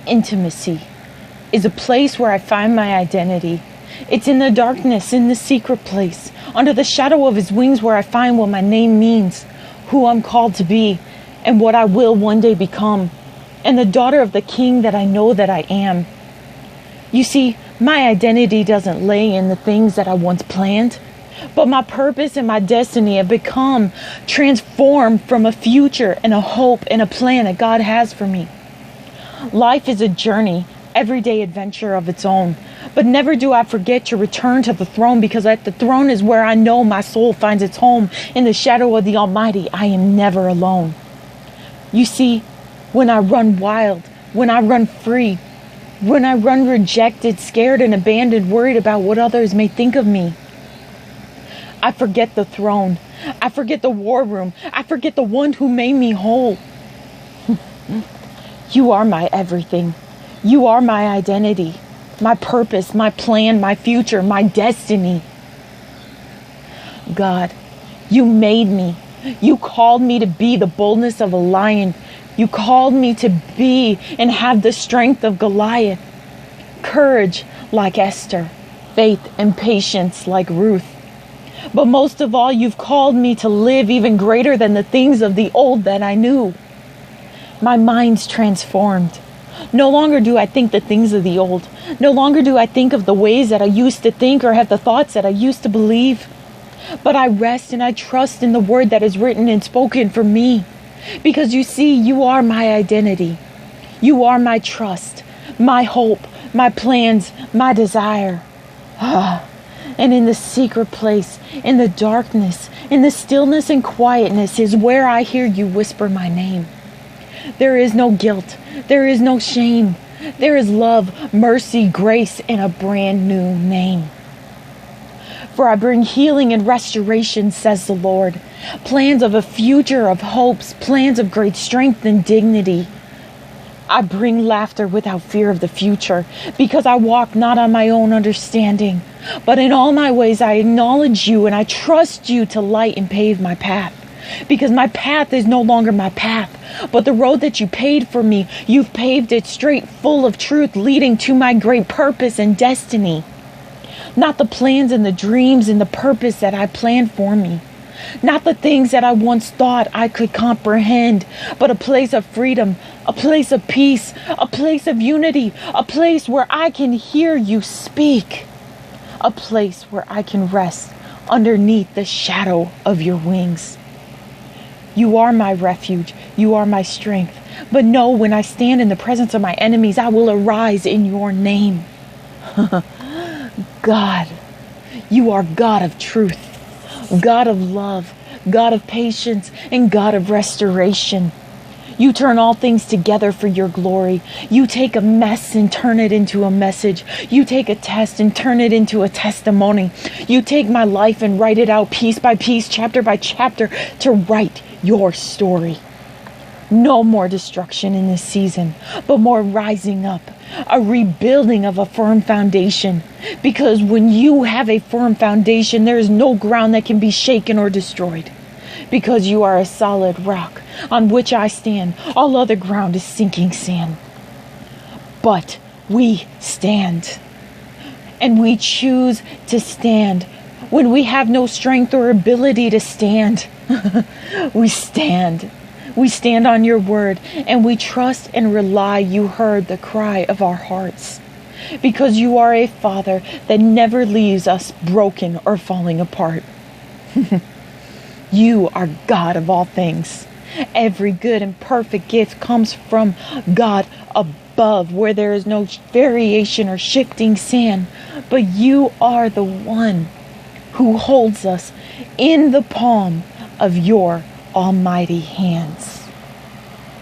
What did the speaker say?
Intimacy is a place where I find my identity. It's in the darkness, in the secret place, under the shadow of his wings, where I find what my name means, who I'm called to be, and what I will one day become, and the daughter of the King that I know that I am. You see, my identity doesn't lay in the things that I once planned, but my purpose and my destiny have become transformed from a future and a hope and a plan that God has for me. Life is a journey, everyday adventure of its own, but never do I forget to return to the throne, because at the throne is where I know my soul finds its home. In the shadow of the Almighty, I am never alone. You see, when I run wild, when I run free, when I run rejected, scared and abandoned, worried about what others may think of me, I forget the throne. I forget the war room. I forget the one who made me whole. You are my everything. You are my identity, my purpose, my plan, my future, my destiny. God, you made me. You called me to be the boldness of a lion. You called me to be and have the strength of Goliath, courage like Esther, faith and patience like Ruth. But most of all, you've called me to live even greater than the things of the old that I knew. My mind's transformed. No longer do I think the things of the old. No longer do I think of the ways that I used to think or have the thoughts that I used to believe. But I rest and I trust in the word that is written and spoken for me. Because you see, you are my identity. You are my trust, my hope, my plans, my desire. And in the secret place, in the darkness, in the stillness and quietness is where I hear you whisper my name. There is no guilt. There is no shame. There is love, mercy, grace, and a brand new name. For I bring healing and restoration, says the Lord. Plans of a future of hopes, plans of great strength and dignity. I bring laughter without fear of the future, because I walk not on my own understanding, but in all my ways I acknowledge you and I trust you to light and pave my path. Because my path is no longer my path, but the road that you paved for me, you've paved it straight, full of truth, leading to my great purpose and destiny. Not the plans and the dreams and the purpose that I planned for me. Not the things that I once thought I could comprehend, but a place of freedom, a place of peace, a place of unity, a place where I can hear you speak, a place where I can rest underneath the shadow of your wings. You are my refuge. You are my strength. But know, when I stand in the presence of my enemies, I will arise in your name. God, you are God of truth, God of love, God of patience, and God of restoration. You turn all things together for your glory. You take a mess and turn it into a message. You take a test and turn it into a testimony. You take my life and write it out piece by piece, chapter by chapter, to write your story. No more destruction in this season, but more rising up, a rebuilding of a firm foundation. Because when you have a firm foundation, there is no ground that can be shaken or destroyed. Because you are a solid rock on which I stand. All other ground is sinking sand. But we stand. And we choose to stand. When we have no strength or ability to stand, we stand. We stand on your word, and we trust and rely you heard the cry of our hearts. Because you are a Father that never leaves us broken or falling apart. You are God of all things. Every good and perfect gift comes from God above, where there is no variation or shifting sand. But you are the one who holds us in the palm of your almighty hands.